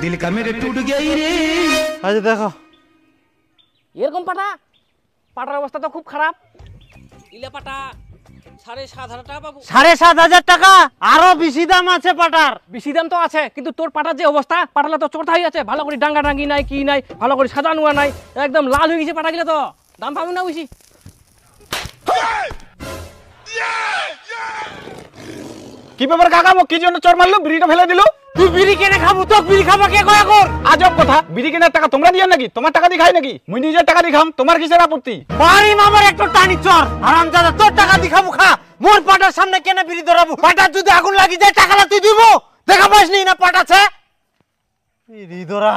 दिल का मेरे टूट गई रे। আজ দেখো এরকম পাটা পাটার অবস্থা তো খুব খারাপ। ইলে পাটা 7,500 টাকা পাবো। 7,500 টাকা? আরো বেশি দাম আছে পাটার। বেশি দাম তো আছে, কিন্তু তোর পাটার যে অবস্থা, পাটালা তো চোরথা হয়ে আছে, ভালো করে ডাঙ্গা ডাঙ্গি নাই, কি নাই, ভালো করে সাজানো নাই, একদম লাল হয়ে গেছে পাটা গেলে, তো দাম পাবো না বেশি। কি ব্যাপার কাকা, কি জন্য চোর মারলো, বিড়িটা ফেলে দিল? তুই বিড়ি কেনে খাবো? তো বিড়ি খাবো কে কয়া কর? আজব কথা, বিড়ি কেনার টাকা তোমরা দিয়ে নাকি? তোমার টাকা দিয়ে খাই নাকি? মুই নিজের টাকা দিয়ে খাম, তোমার কিসের আপত্তি? বাড়ি মামার একটু টানি চোর হারামজাদা, তোর টাকা দিয়ে খাবো খা, মোর পাটার সামনে কেনে বিড়ি ধরাবো? পাটার যদি আগুন লাগি যায় টাকাটা তুই দিব? দেখা পাস নি না পাটাছে বিড়ি ধরা?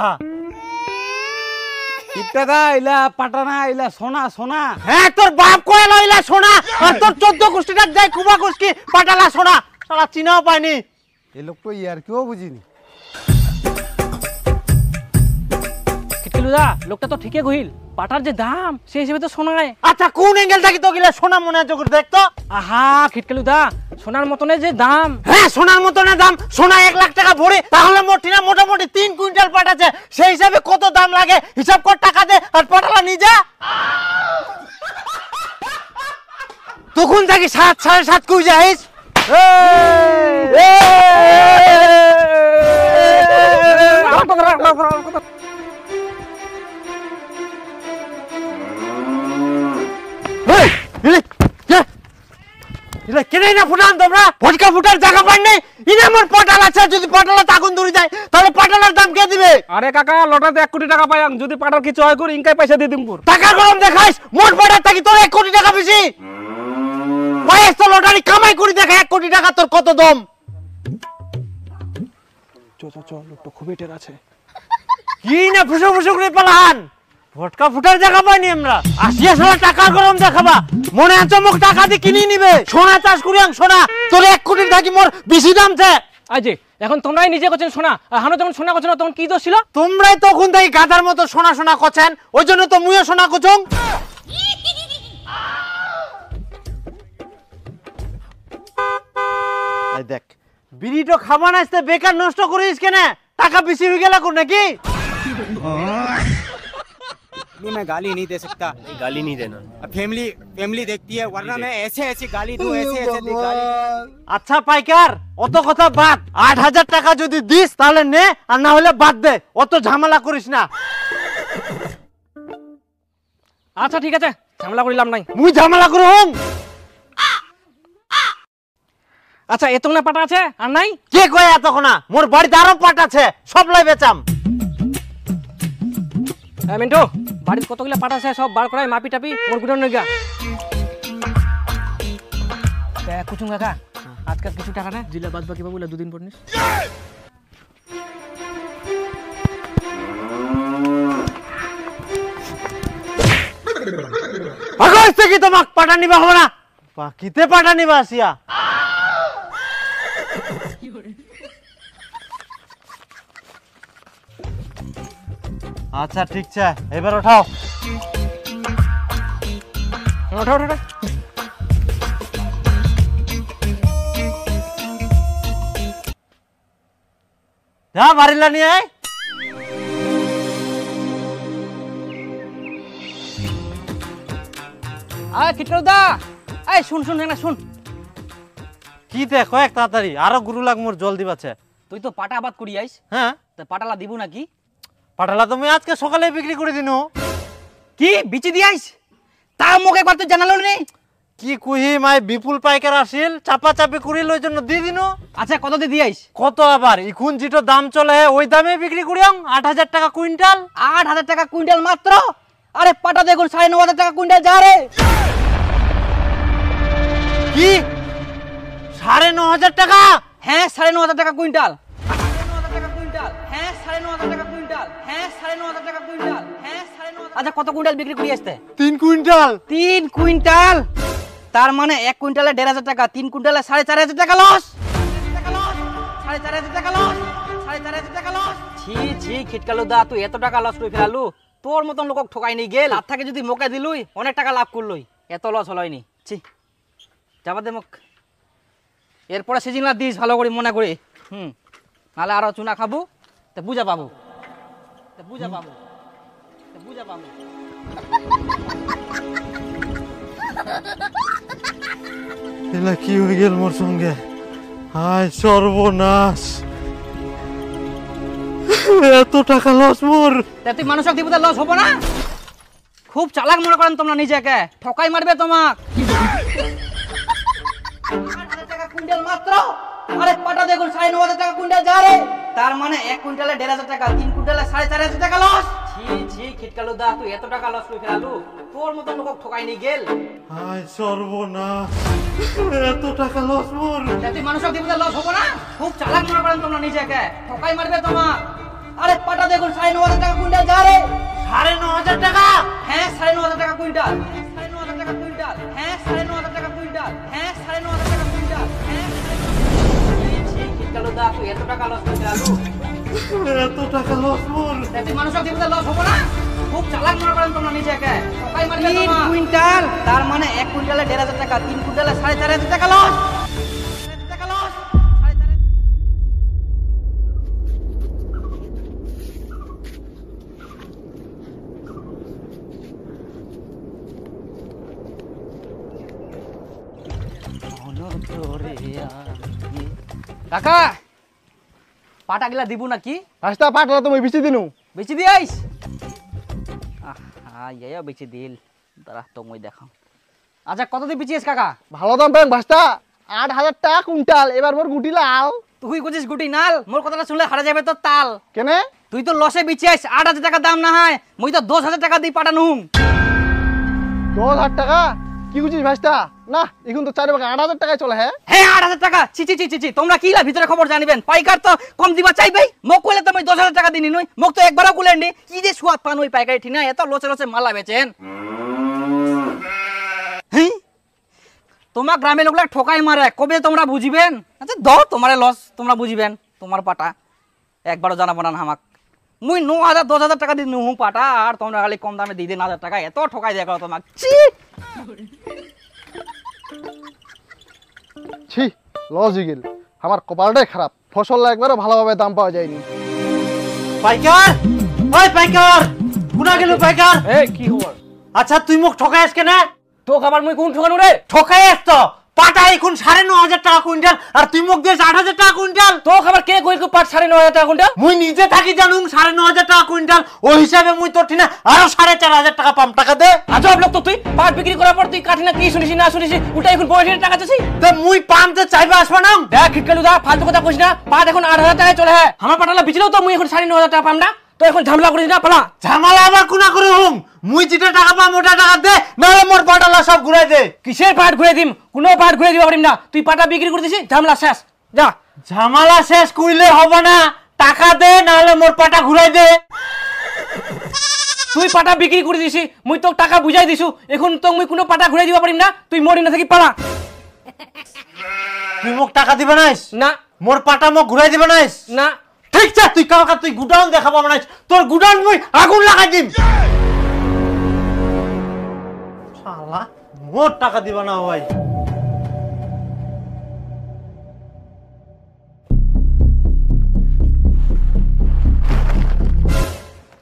কিটা ইলা পাটা না, ইলা সোনা সোনা। হ্যাঁ তোর বাপ কয়ে লইলা সোনা, আর তোর 14 গোষ্ঠীটা যায় কুবা গোষ্ঠী পাটালা সোনা, সারা চিনাও পাইনি। এই লোক তো ইয়ার কেউ বুঝিনি। কিটকিলুদা, লোকটা তো ঠিকই কহিল, পাটার যে দাম সেই হিসেবে তো শোনায়। আচ্ছা কোন অ্যাঙ্গেল থাকি তো গিলা সোনা মনে আছে করে দেখতো? আহা কিটকিলুদা, সোনার মতনে যে দাম। হ্যাঁ সোনার মতনে দাম, সোনা 1 লাখ টাকা ভরে, তাহলে মোটামুটি 3 কুইন্টাল পাটাছে, সেই হিসাবে কত দাম লাগে হিসাব কর, টাকা দে আর পাটালা নিয়ে যা। তখন থাকি 7 7.5 কই যাইস? কেনাই না ফুটান তোমরা, ফটকা ফুটার জায়গা পান নেই। ইনে আমার পটাল আছে, যদি পটালা আগুন ধরে যায় তাহলে পটালার দাম কে দিবে? আরে কাকা, লটাতে 1 কোটি টাকা পাই, যদি পাটার কিছু হয় করি ইনকাই পয়সা দিয়ে দিমপুর। টাকার গরম দেখাইস, মোট পাটার থাকি তোর 1 কোটি টাকা বেশি। পাইস তো লটারি কামাই করে দেখা 1 কোটি টাকা তোর কত দম? লোকটা খুবই টের আছে। কি না ফুসো ফুসো করে পালান, ফটকা ফুটার জায়গা পাইনি আমরা। আসিয়া সারা টাকার গরম দেখাবা, মনে আছে মুখ টাকা দিয়ে কিনে নিবে। সোনা চাষ করি সোনা, তোর 1 কোটি থাকি মোর বেশি দামছে। আই যে এখন তোমরাই নিজে করছেন সোনা, আর হানো যখন সোনা করছো না তখন কি দোষ ছিল? তোমরাই তখন থেকে গাধার মতো সোনা সোনা করছেন, ওই জন্য তো মুইও সোনা করছং। এই দেখ বিড়িটো খাবা না, আসতে বেকার নষ্ট করিস কেন? টাকা বেশি হয়ে গেল কোন নাকি? मैं गाली नहीं दे सकता। গালি নি দেনা। फैमिली देखती है, वरना मैं ऐसे ऐसे गाली दूं, ऐसे ऐसे गाली। আচ্ছা পাইকার, অত কথা বাদ, 8,000 টাকা যদি দিস তাহলে নে, আর না হলে বাদ দে, অত ঝামেলা করিস না। আচ্ছা ঠিক আছে, ঝামেলা করিলাম নাই। মুই ঝামেলা করুম? আচ্ছা এত না পাটা আছে আর নাই? কে কয় এতক্ষণ? মোর বাড়িতে আরো পাট আছে, সব লাই বেচাম। মিন্টু, বাড়িতে কতগুলো পাটা আছে সব বার করাই, মাপি টাপি মোর গুড়ন নগা। কুচুং কাকা, আজকাল কিছু টাকা না জিলা বাদ বাকি পাবো, 2 দিন পর নিস। আগস্ট থেকে তোমাক পাটা নিবা হবে না, বাকিতে পাটা নিবা আসিয়া। আচ্ছা ঠিক আছে, এবার ওঠাও। ওঠা ওঠা যা বাড়িলা নিয়ে আয়। আয় কিটলুদা, আয় শুন শুন না শুন। কি দেখ কয়েক তাড়াতাড়ি, আরো গুরু লাগ মোর জল দিবাছে। তুই তো পাটা আবাদ করি আইস, হ্যাঁ তা পাটালা দিব নাকি? পাটালা তুমি আজকে সকালে বিক্রি করে দিনু। কি বিচি দি আইস? তা মোক একবার তো জানালো নি। কি কুহি মাই বিপুল পাইকার আসিল, চাপা চাপি করিল, ওই জন্য দিয়ে দিনু। আচ্ছা কত দিয়ে দি আইস? কত আবার, এখন যেটা দাম চলে ওই দামে বিক্রি করি। 8,000 টাকা কুইন্টাল। 8,000 টাকা কুইন্টাল মাত্র? আরে পাটা দেখুন 9,500 টাকা কুইন্টাল যা রে। কি 9,500 টাকা? হ্যাঁ 9,500 টাকা কুইন্টাল। 9,500 টাকা কুইন্টাল। হ্যাঁ 9,500 টাকা কুইন্টাল। হ্যাঁ 9,500 টাকা কুইন্টাল। হ্যাঁ 9,500। আচ্ছা কত কুইন্টাল বিক্রি করি আসতে? 3 কুইন্টাল। 3 কুইন্টাল, তার মানে 1 কুইন্টালে 1,500 টাকা, 3 কুইন্টালে 4,500 টাকা লস। 4,500 টাকা লস। 4,500 টাকা লস। ছি ছি কিটকালুদা, তুই এত টাকা লস করে ফেলালু? তোর মতন লোক ঠকাই নি গেল, আর থাকে যদি মোকে দিলুই অনেক টাকা লাভ করলই, এত লস হলইনি। ছি যাবা দে মুখ, এরপরে সিজিংলা দিস ভালো করে মনে করে। নাহলে আরো চুনা খাবো। তে বুঝা পাবো তে বুঝা পাবো তে বুঝা পাবো এলা কি হয়ে গেল মোর সঙ্গে? হায় সর্বনাশ, এত টাকা লস মোর। তে তুই মানুষক দিবতে লস হবো না? খুব চালাক মনে করেন তোমরা নিজেকে, ঠকাই মারবে তোমাক। 8,000 টাকা কুইন্টাল মাত্র। আরে পাটা দেখুন 9,500 টাকা কুইন্টাল যা রে। তার মানে 1 কুইন্টালে 1,500 টাকা, 3 কুইন্টালে 4,500 টাকা লস। ছি ছি খিটকালু দা, তুই এত টাকা লস করে ফেলালু? তোর মতন লোক ঠকাই নি গেল। হায় সর্বনাশ, এত টাকা লস মোর। তে তুই মানুষক দিবতে লস হবো না? খুব চালাক মনে করেন তোমরা নিজেকে, ঠকাই মারবে তোমাক। আরে পাটা দেখুন 9,500 টাকা কুইন্টাল যা রে। 9,500 টাকা? হ্যাঁ 9,500 টাকা কুইন্টাল। 9,500 টাকা কুইন্টাল। হ্যাঁ 9,500 টাকা কুইন্টাল। হ্যাঁ 9,500 টাকা কুইন্টাল। হ্যাঁ খিটকালু দা, তুই এত টাকা লস করে ফেলালু? এত টাকা লস মোর। তে তুই মানুষক দিবতে লস হবো না? খুব চালাক মনে করেন তোমরা নিজেকে, ঠকাই মারবে তোমাক। 3 কুইন্টাল, তার মানে 1 কুইন্টালে 1,500 টাকা, 3 কুইন্টালে 4,500 টাকা লস। 4,500 টাকা লস। 4,500 কাকা পাটা গিলা দিব নাকি? রাস্তা পাটলা তুমি বেশি দিনু বেচি দিয়াইস? ইয়া বেচি দিল, দাঁড়া তো মই দেখাও। আচ্ছা কত দিয়ে বেচিস কাকা? ভালো দাম পাই ভাস্তা, 8,000 টাকা কুইন্টাল। এবার মোর গুটি লাল। তুই কইছিস গুটি নাল, মোর কথাটা শুনলে হারা যাবে তো তাল। কেনে? তুই তো লসে বেচিস, 8,000 টাকা দাম না হয়, মই তো 10,000 টাকা দিয়ে পাঠানুম। 10,000 টাকা? কি বুঝিস ভাস্তা? না এখন তো 4 ভাগে 8,000 টাকায় চলে। হ্যাঁ হ্যাঁ 8,000 টাকা? ছি ছি ছি ছি, তোমরা কিলা ভিতরে খবর জানিবেন? পাইকার তো কম দিবা চাইবেই। মোক কইলে তো মই 10,000 টাকা দিনি নই, মোক তো একবারও কইলেন নি। কি যে সুয়াদ পান ওই পাইকারি ঠিক না, এত লসে লসে মালা বেচেন। হ্যাঁ তোমার গ্রামের লোকলা ঠকাই মারে, কবে তোমরা বুঝিবেন? আচ্ছা দাও তোমারে লস, তোমরা বুঝিবেন তোমার পাটা। একবারও জানাবো না আমাক। মুই 9,000 10,000 টাকা দিয়ে নুহু পাটা, আর তোমরা খালি কম দামে দিয়ে দিন 1,000 টাকা। এত ঠকাই দেয়া করো তোমাক। ছি ছি, লস হয়ে গেল। আমার কপালটাই খারাপ, ফসল একবারও ভালোভাবে দাম পাওয়া যায়নি। পাইকার, ওই পাইকার, কোনা গেল পাইকার? এই কি খবর? আচ্ছা তুই মোক ঠকাইস কেন? তো খাবার মুই কোন ঠকানো রে? ঠকাইস তো। পাটা এখন 9,500 টাকা কুইন্টাল, আর তুই মোক দিস 8,000 টাকা কুইন্টাল। তো খাবার কে কই পাট 9,500 টাকা কুইন্টাল? মুই নিজে থাকি জানুম 9,500 টাকা কুইন্টাল, ওই হিসাবে মুই তোর ঠিনা আরো 4,500 টাকা পাম। টাকা দে। আজব লোক তো তুই, পাট বিক্রি করার পর তুই কাঠি না কি শুনিস না শুনিস, উল্টা এখন বয়সের টাকা চাচ্ছিস। তে মুই পামতে চাইবে আসবা না? দেখ খিটকালু দা, ফালতু কথা কইস না। পাট এখন 8,000 টাকায় চলে। হ্যাঁ আমার পাটালা বিচলেও তো মুই এখন 9,500 টাকা পাম না। তো এখন ঝামেলা করিস না, পালা। ঝামেলা আবার কোনা করে হুম? মুই যেটা টাকা পাম ওটা টাকা দে, নাহলে মোর পাটালা সব ঘুরাই দে। কিসের পাট ঘুরে দিম? কোনো পাট ঘুরে দিবা পারিম না। তুই পাটা বিক্রি করে দিছিস, ঝামেলা শেষ। যা। ঝামেলা শেষ কইলে হবে না, টাকা দে নাহলে মোর পাটা ঘুরাই দে। তুই পাটা বিক্রি করে দিছি, মুই তো টাকা বুঝাই দিছু, এখন তো মুই কোনো পাটা ঘুরে দিবা পারিম না। তুই মরি না থাকি পালা। তুই মোক টাকা দিবে নাইস? না মোর পাটা মোক ঘুরাই দিবে নাইস? না। ঠিক আছে, তুই কালকা তুই গুডাউন দেখাবো নাইস, তোর গুডাউন মুই আগুন লাগাই দিম। শালা মোর টাকা দিবা না ভাই।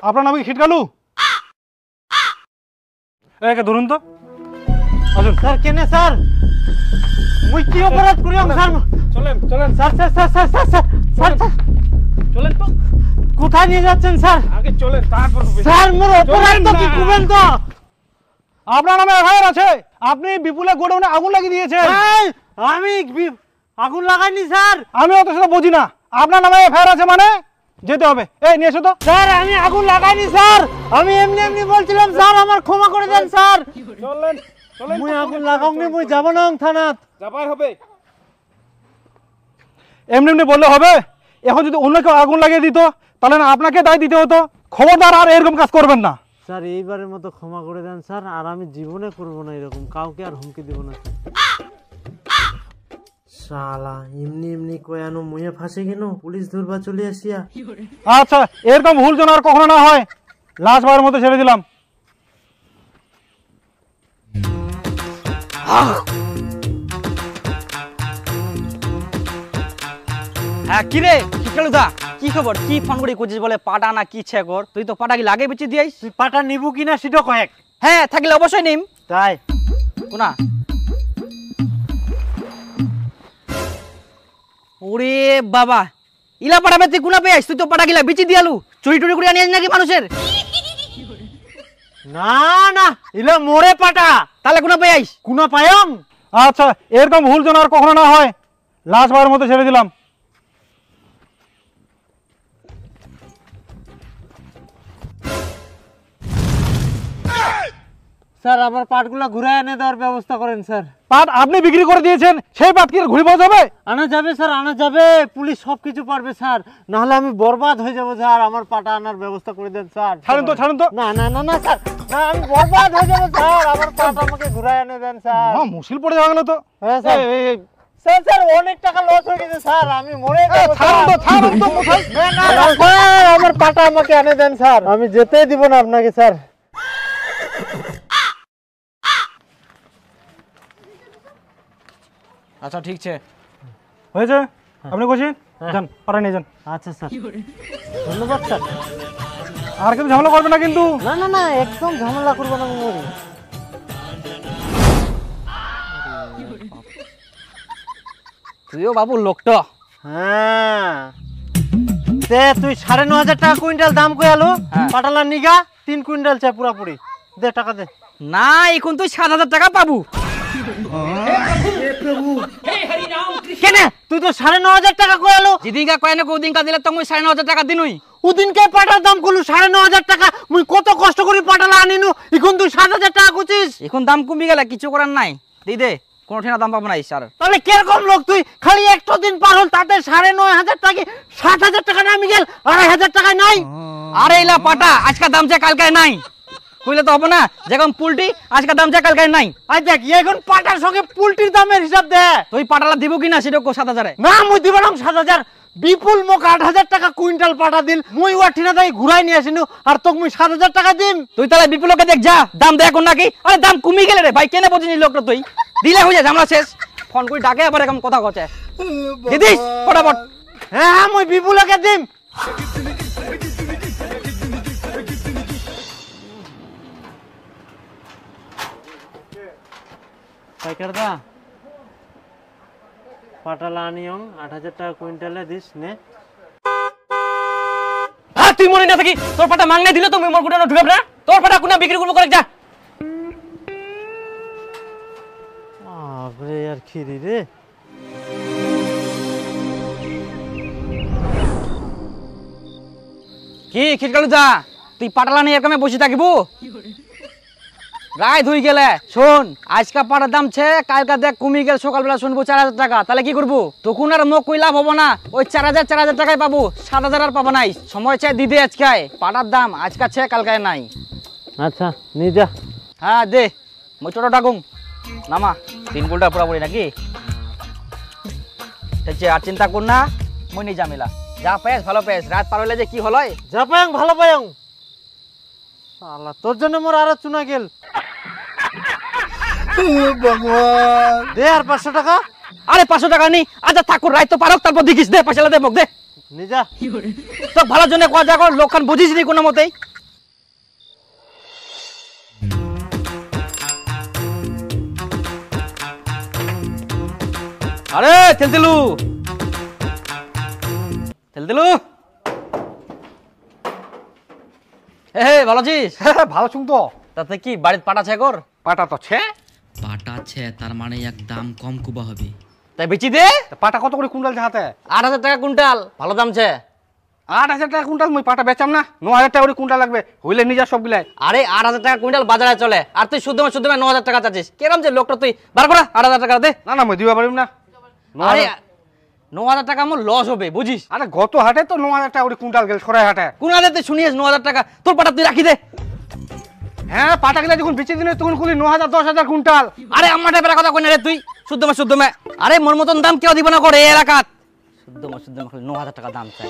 আপনার নাম কি খিটকালু? একে ধরুন তো। আসুন স্যার কেনে স্যার? মুই কি অপরাধ করিলাম স্যার? চলেন চলেন sir sir sir sir sir sir sir sir, চলেন তো, কোথায় নিয়ে যাচ্ছেন স্যার? আগে চলেন তারপর হবে। স্যার মোর অপরাধ তো কি করবেন তো? আপনার নামে এফআইআর আছে, আপনি বিপুলের গোডাউনে আগুন লাগিয়ে দিয়েছেন। এই, আমি আগুন লাগাইনি স্যার। আমি অত সেটা বুঝি না, আপনার নামে এফআইআর আছে মানে যেতে হবে। এই নিয়ে এসো তো। স্যার আমি আগুন লাগাইনি স্যার, আমি এমনি এমনি বলছিলাম স্যার, আমার ক্ষমা করে দেন স্যার। চলেন চলেন, মুই আগুন লাগাওনি, মুই যাব না থানাত। যাবাই হবে। এমনি এমনি বললে হবে? এখন যদি অন্য কেউ আগুন লাগিয়ে দিত তাহলে না আপনাকে দায় দিতে হতো। খবরদার আর এরকম কাজ করবেন না। স্যার এইবারের মতো ক্ষমা করে দেন স্যার, আর আমি জীবনে করব না এরকম, কাউকে আর হুমকি দেব না স্যার। শালা এমনি এমনি কয়ানো মুয়ে ফাঁসে গেল, পুলিশ ধরবা চলে আসিয়া। আচ্ছা এরকম ভুল যেন আর কখনো না হয়, লাস্ট বারের মতো ছেড়ে দিলাম। হ্যাঁ কি রে, কিটকালু দা কি খবর? কি ফোন করে খুঁজিস বলে পাটা না কি ছে কর? তুই তো পাটা কি লাগে বেচে দিয়াইস? তুই পাটা নিবু কিনা সেটা কয়েক। হ্যাঁ থাকলে অবশ্যই নিম। তাই কোনা ওরে বাবা ইলা পাটা বেচে কোনা পেয়েছিস? তুই তো পাটা গিলা বেচে দিয়ালু, চুরি টুরি করে আনিস নাকি মানুষের? না না ইলা মোরে পাটা। তাহলে কোনা পেয়েছিস? কুনা পায়ং। আচ্ছা এরকম ভুল যেন আর কখনো না হয়, লাস্ট বারের মতো ছেড়ে দিলাম। স্যার আমার পাটগুলা ঘুরে এনে দেওয়ার ব্যবস্থা করেন স্যার। পাট আপনি বিক্রি করে দিয়েছেন, সেই পাট কি আর ঘুরে পাওয়া যাবে? আনা যাবে স্যার, আনা যাবে, পুলিশ সবকিছু পারবে স্যার, নাহলে আমি বরবাদ হয়ে যাবো স্যার। আমার পাটা আনার ব্যবস্থা করে দেন স্যার। ছাড়েন তো, ছাড়েন তো। না না না না স্যার, না আমি বরবাদ হয়ে যাবো স্যার। আমার পাটা আমাকে ঘুরে এনে দেন স্যার। মুশকিল পড়ে যাওয়া গেল তো। হ্যাঁ স্যার। স্যার স্যার অনেক টাকা লস হয়ে গেছে স্যার, আমি মরে যাবো ছাড়েন তো, ছাড়েন তো কোথায়? না না স্যার, আমার পাটা আমাকে এনে দেন স্যার, আমি যেতেই দিব না আপনাকে স্যার। আচ্ছা ঠিক আছে হয়েছে, আপনি বসেন, যান পাটা নিয়ে যান। আচ্ছা স্যার, ধন্যবাদ স্যার। আর কিন্তু ঝামেলা করবে না কিন্তু। না না না, একদম ঝামেলা করবো না আমি মরি। তুইও বাবু লোকটা। হ্যাঁ তে তুই 9,500 টাকা কুইন্টাল দাম কই আলো হ্যাঁ। পাটালা নিগা 3 কুইন্টাল চাই পুরাপুরি। দে টাকা দে। না এখন তুই 7,000 টাকা পাবো। কেনে তুই তো 9,500 টাকা কই আলো? যেদিনকা কয় না ওদিনকা দিলে তো মুই 9,500 টাকা দিনুই। ওদিনকে পাটার দাম কলু 9,500 টাকা, মুই কত কষ্ট করে পাটালা আনিনু, এখন তুই 7,000 টাকা কইছিস। এখন দাম কমে গেলে কিছু করার নাই, দিই দে, কোনো ঠিনা দাম পাবো না স্যার। তাহলে কিরকম লোক তুই? খালি একটা দিন পার হল তাতে 9,500 টাকা 7,000 টাকা নামি গেল, 2,500 টাকা নাই। আরে ইলা পাটা আজকে দাম চা কালকে নাই কইলে তো হবে না। যেরকম পুলটি আজকে দাম চা কালকে নাই। আই দেখ এখন পাটার সঙ্গে পুলটির দামের হিসাব দে। তুই পাটালা দিব কিনা সেটা কো 7,000 না মুই দিব না 7,000। বিপুল মোক 8,000 টাকা কুইন্টাল পাটা দিল, মুই ওয়া ঠিনা দাই ঘুরাই নিয়ে আসিনু, আর তোক মুই 7,000 টাকা দিম। তুই তাহলে বিপুলকে দেখ যা দাম দেখ কোন নাকি। আরে দাম কমে গেলে রে ভাই, কেনে বুঝিনি লোকটা তুই দিলে হয়ে যায় ঝামেলা শেষ। ফোন করে ডাকে আবার এরকম কথা কচ্ছে দিদিস ফটাফট। হ্যাঁ হ্যাঁ মুই বিপুলকে দিম। পাইকার দা পাটালা আনিয়ং 8,000 টাকা কুইন্টালে দিস নে। হ্যাঁ তুই মনে না থাকি তোর পাটা মাংনে দিলে তো মোর গুটানো ঢুকাব না। তোর পাটা কোনা বিক্রি করব করে যা। আরে यार খিরি রে। কি খিটকালু দা তুই পাটালা নিয়ে এরকম বসে থাকিব? গায়ে ধুই গেলে শোন, আজকা পাটার দাম ছে কালকা দেখ কমে গেল, সকালবেলা শুনবো 4,000 টাকা, তাহলে কি করবো? তখন আর মোক কই লাভ হবো না। ওই 4,000 টাকায় পাবো, 7,000 আর পাবো নাই। সময় চাই দিদে আজকায় পাটার দাম আজকা ছে কালকায় নাই। আচ্ছা নিয়ে যা। হ্যাঁ দে মই টোটো ডাকুম নামা 3 কুইন্টাল পুরাপুরি নাকি। আর চিন্তা কর না, মই নিয়ে যামিলা যা পেস ভালো পেস। রাত পার হইলে যে কি হলো যা পায়ং ভালো পায়ং। শালা তোর জন্য মোর আরো চুনা গেল। ভগবান দে আর 500 টাকা। আরে 500 টাকা নি আচ্ছা ঠাকুর রাত তো পারক, তারপর দেখিস দে পয়সা দে মোক দে। নিয়ে যা। তো ভালো জন্য কোয়া যা কর, লোকখান বুঝিস নি কোনো মতেই। আরে তেলতেলু তেলতেলু হে ভালো আছিস? ভালো শুন তো। তাতে কি বাড়িতে পাটা ছে কর? পাটা তো ছে, পাটা আছে তার মানে এক দাম কম কুবা হবে। তাই বেচি দে। পাটা কত করে কুইন্টাল চাহাতে? 8,000 টাকা কুইন্টাল, ভালো দাম ছে। 8,000 টাকা কুইন্টাল মুই পাটা বেচাম না, 9,000 টাকা করে কুইন্টাল লাগবে, হইলে নিজা সব গিলাই। আরে 8,000 টাকা কুইন্টাল বাজারে চলে, আর তুই শুদ্ধ 9,000 টাকা চাচ্ছিস। কেরম যে লোকটা তুই বার করা 8,000 টাকা দে। না না মুই দিবা পারিম না। আরে 9,000 টাকা আমার লস হবে বুঝিস। আরে গত হাটে তো 9,000 টাকা করে কুইন্টাল গেল, সরাই হাটে। কোন হাতে তুই শুনিস 9,000 টাকা? তোর পাটা তুই রাখি দে। হ্যাঁ পাটা গিলা যখন বেচে দিনে তখন খুলি 9,000 10,000 কুইন্টাল। আরে আমার টাইপের কথা কই না রে তুই, শুদ্ধ মে। আরে মোর মতন দাম কেউ দিব না করে এই এলাকাত। শুদ্ধ মে 9,000 টাকা দাম চাই।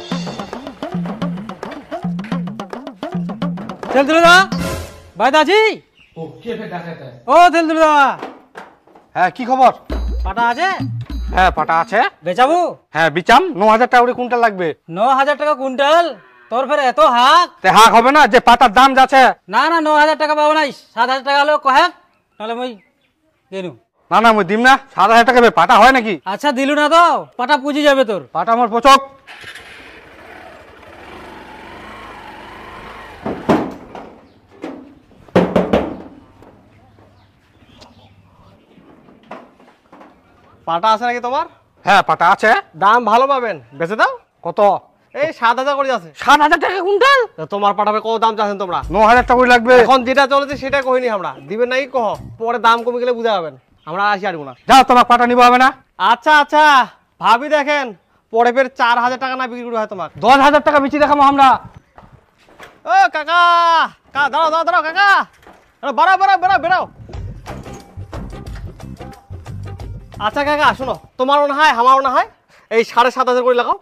তেলতুলু দা ভাই দাজি। ও কে ফে ডাকাতে? ও তেলতুলু দা হ্যাঁ কি খবর? পাটা আছে? হ্যাঁ পাটা আছে। বেচাবো? হ্যাঁ বিচাম, 9,000 টাকা করে কুইন্টাল লাগবে। 9,000 টাকা কুইন্টাল? তোর ফের এত হাক? তে হাক হবে না, যে পাতার দাম যাচ্ছে। না না 9,000 টাকা পাবো নাই, 7,000 টাকা হলেও কহে, নাহলে মই গেলু। না না মুই দিম না, 7,000 টাকা পাটা হয় নাকি? আচ্ছা দিলু না তো, পাটা পুজি যাবে তোর। পাটা আমার পচক। পাটা আছে নাকি তোমার? হ্যাঁ পাটা আছে। দাম ভালো পাবেন, বেচে দাও। কত? এই 7,000 করে আছে। 7,000 টাকা কুইন্টাল? তা তোমার পাঠাবে কত দাম চাচ্ছেন তোমরা? 9,000 টাকা করে লাগবে। এখন যেটা চলেছে সেটা কইনি আমরা, দিবেন নাকি কহ, পরে দাম কমে গেলে বুঝা যাবেন, আমরা আসি আরবো না। যাও তোমার পাটা নিবো হবে না। আচ্ছা আচ্ছা ভাবি দেখেন, পরে ফের 4,000 টাকা না বিক্রি করে হয় তোমার। 10,000 টাকা বেশি দেখাবো আমরা। ও কাকা, দাঁড়াও দাঁড়াও দাঁড়াও কাকা, বেড়াও বেড়াও বেড়াও বেড়াও। আচ্ছা কাকা শোনো, তোমারও না হয় আমারও না হয়, এই 7,500 করে লাগাও।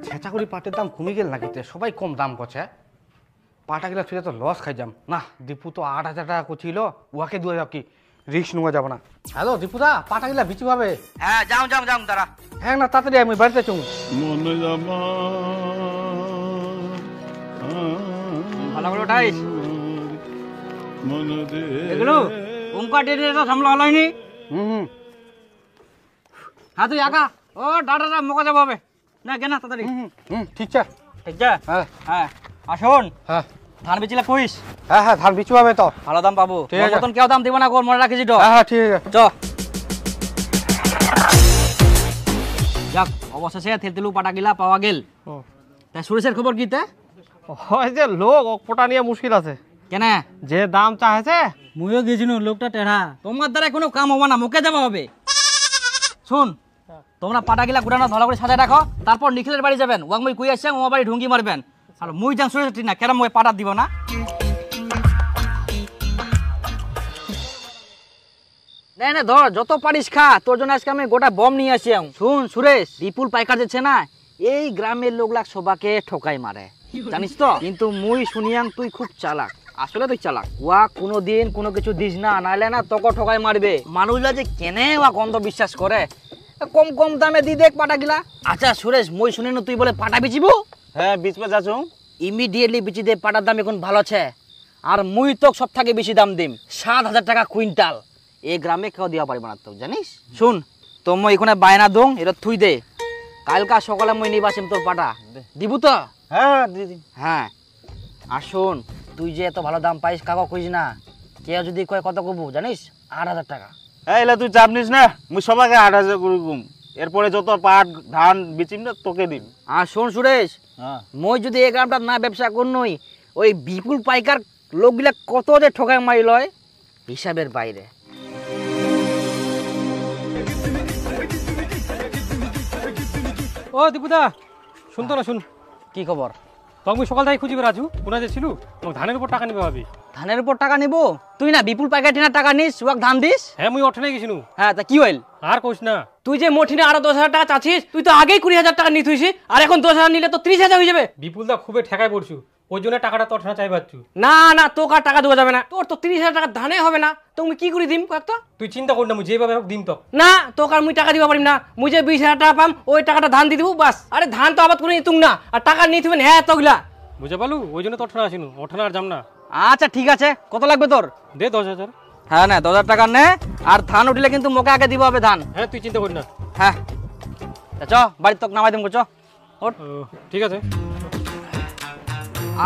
ছেঁচা করে পাটের দাম কমে গেল নাকি? সবাই কম দাম করছে। পাটা গেলে তুই তো লস খাই যাম না। দীপু তো 8,000 টাকা করছিল, উহাকে 2,000 কি রিস্ক নেওয়া যাবে না। হ্যালো দীপুদা, পাটা গেলা বিচি পাবে? হ্যাঁ যাও যাও যাও দাঁড়া। হ্যাঁ না তাড়াতাড়ি আমি বাড়িতে চুম। ভালো করে উঠাইস এগুলো ওমকা টেনে তো সামলা হলাইনি। হুম হ্যাঁ তুই আঁকা ও ডাটা মোকা যাবো হবে না কেন তাড়াতাড়ি। ঠিক আছে। ঠিক আছে হ্যাঁ হ্যাঁ আসুন। হ্যাঁ ধান বেচিলে কইস, হ্যাঁ হ্যাঁ ধান বিচি পাবে তো। ভালো দাম পাবো। ঠিক আছে। মতন কেউ দাম দিব না, মনে রাখিস তো। হ্যাঁ হ্যাঁ ঠিক আছে। চ যাক, অবশেষে তেলতেলু পাটা গিলা পাওয়া গেল। তাই সুরেশের খবর কি তে? হয় যে লোক পোটা নিয়ে মুশকিল আছে, কেন? যে দাম চাইছে। মুইও গেছিনু, লোকটা টেढ़া। তোমার দ্বারা কোনো কাম হবে না, মুখে যাওয়া হবে। শুন, তোমরা পাটা গিলা গুড়ানো ভালো করে সাজায় রাখো, তারপর নিখিলের বাড়ি যাবেন। ওয়াং মুই কই আসছেন, ও বাড়ি ঢুঙ্গি মারবেন। আর মুই যান সুরেশ ঠিক না, কেন মুই পাটা দিব না? না না ধর, যত পারিস খা, তোর জন্য আজকে আমি গোটা বম নিয়ে আসি। শুন সুরেশ, বিপুল পাইকার যাচ্ছে না, এই গ্রামের লোকলা সবাকে ঠকাই মারে, জানিস তো। কিন্তু মুই শুনিয়াং তুই খুব চালাক, আসলে তুই চালাক। ওয়া কোনোদিন কোনো কিছু দিস না, নাইলে না তোকে ঠকাই মারবে। মানুষরা যে কেনে ওয়া গন্ধ বিশ্বাস করে, কম কম দামে দি দেখ পাটা গিলা। আচ্ছা সুরেশ, মুই শুনি তুই বলে পাটা বিচিব। হ্যাঁ বিচবে যাচ্ছ, ইমিডিয়েটলি বিচি দে, পাটার দাম এখন ভালো আছে। আর মুই তো সব থেকে বেশি দাম দিম, 7,000 টাকা কুইন্টাল। এই গ্রামে কেউ দেওয়া পারবে না তো, জানিস। শুন, তো মই এখানে বায়না দং, এটা থুই দে, কালকা সকালে মই নিব আসিম তোর পাটা, দিব তো? হ্যাঁ দিদি। হ্যাঁ আর শোন, তুই যে এত ভালো দাম পাইস কাকা কইস না, কেউ যদি কয় কত কবু জানিস? 8,000 টাকা। এলা তুই চাপ নিস না, মুই সবাইকে 8,000 করে গুম, এরপরে যত পাট ধান বেচিম না তোকে দিম। আর শোন সুরেশ, হ্যাঁ মই যদি এই গ্রামটা না ব্যবসা করনই, ওই বিপুল পাইকার লোকগুলা কত যে ঠকাই মারি লয়, হিসাবের বাইরে। ও দীপুদা, শুনতো না শুন। কি খবর? তখন সকাল থেকে খুঁজি রাজু কোনা যে ছিল, ধানের উপর টাকা নিবে ভাবি। ধানের উপর টাকা নিব? তুই না বিপুল পাইকার টিনার টাকা নিস, ওয়াক ধান দিস। হ্যাঁ মুই অঠনে গেছিনু। হ্যাঁ তা কি হইল? আর কইস না, তুই যে মঠিনে আরো 10,000 টাকা চাচ্ছিস, তুই তো আগেই 20,000 টাকা নিতে হইছিস, আর এখন 10,000 নিলে তো 30,000 হয়ে যাবে। বিপুলদা খুবই ঠেকায় পড়ছু, ওই জন্য টাকাটা তো অঠনা চাই পাচ্ছু। না না, তোকে আর টাকা দেওয়া যাবে না, তোর তো 30,000 টাকা ধানে হবে না, তুমি কি করে দিম কয়েকটা? তুই চিন্তা কর না, মুই যেভাবে হোক দিম তো। না, তোকে আর মুই টাকা দিবা পারিম না, মুই যে 20,000 টাকা পাম, ওই টাকাটা ধান দিয়ে দিব বাস। আরে ধান তো আবাদ করে নিতুম না, আর টাকা নিতে হবে হ্যাঁ তোগুলা। বুঝে পালু, ওই জন্য তো অঠনা আসিনু, অঠনা আর যাম না। আচ্ছা ঠিক আছে, কত লাগবে তোর? দে 10,000। হ্যাঁ না 10,000 টাকা নে, আর ধান উঠলে কিন্তু মোকে আগে দিব হবে ধান। হ্যাঁ তুই চিন্তা কর না। হ্যাঁ চ বাড়ির তোকে নামাই দিম, চ ওঠ। ও, ঠিক আছে।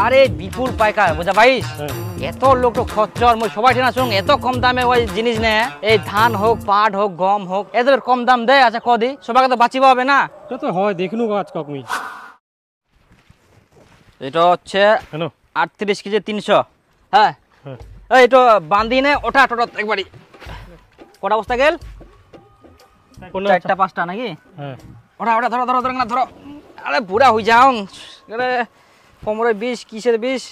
আরে বিপুল পাইকার বুঝা পাইস, হ্যাঁ। এত লোক তো খচ্চর, মই সবাই ঠিনা শুন, এত কম দামে ওই জিনিস নে, এই ধান হোক পাট হোক গম হোক, এত কম দাম দেয়। আচ্ছা কদি সবাইকে তো বাঁচিব হবে না। এটা তো হয়, দেখনু আজ কক মুই। এটা হচ্ছে হ্যালো 38 কেজি 300। হ্যাঁ হ্যাঁ এই তো বান্ধি নে, ওঠা টোটা একবারই। কটা বস্তা গেল? 4টা 5টা নাকি? হ্যাঁ ওঠা ওঠা, ধরো ধরো ধরো না ধরো। আরে বুড়া হয়ে যাও, আরে কোমরে বিষ, কিসের বিষ?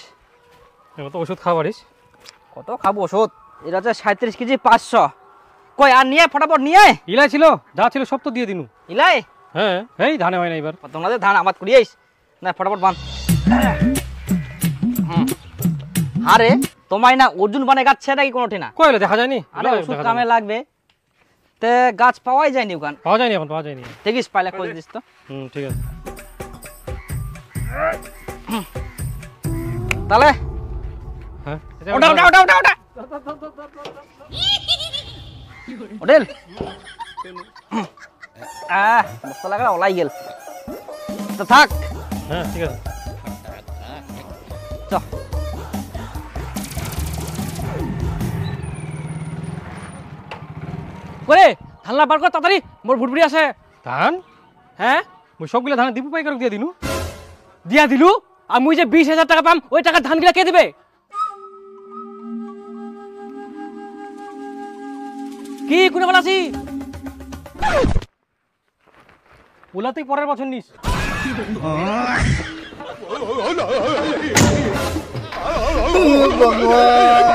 এবার তো ওষুধ খাওয়া পারিস। কত খাবো ওষুধ? এটা হচ্ছে 37 কেজি 500। কই আর নিয়ে ফটাফট নিয়ে আয়। ইলাই ছিল, যা ছিল সব তো দিয়ে দিনু। ইলাই হ্যাঁ এই ধানে হয় না এবার। তোমাদের ধান আবাদ করিয়েছ, না ফটাফট বান। আরে তোমায় না অর্জুন বানে গাছ ছে নাকি কোনোটি না? কইলে দেখা যায়নি? আরে ওষুধ কামে লাগবে তে গাছ পাওয়াই যায়নি ওখান। পাওয়া যায়নি এখন, পাওয়া যায়নি। দেখিস পাইলে খোঁজ দিস তো। ঠিক আছে। তাহলে হ্যাঁ ওটা ওটা ওটা ওটা ওটা ওডেল মস্ত লাগা ওলাই গেল তো থাক। হ্যাঁ ঠিক আছে। চ করে ধানলা বার কর তাড়াতাড়ি, মোর ভুটভুটি আছে। ধান হ্যাঁ মুই সবগুলা ধান দীপু পাইকারক দিয়ে দিনু। দিয়া দিলু, আর মুই যে 20,000 টাকা পাম ওই টাকা ধানগুলা কে দিবে? কি কোনে বলাছি? ওলা তুই পরের বছর নিস। ভগবান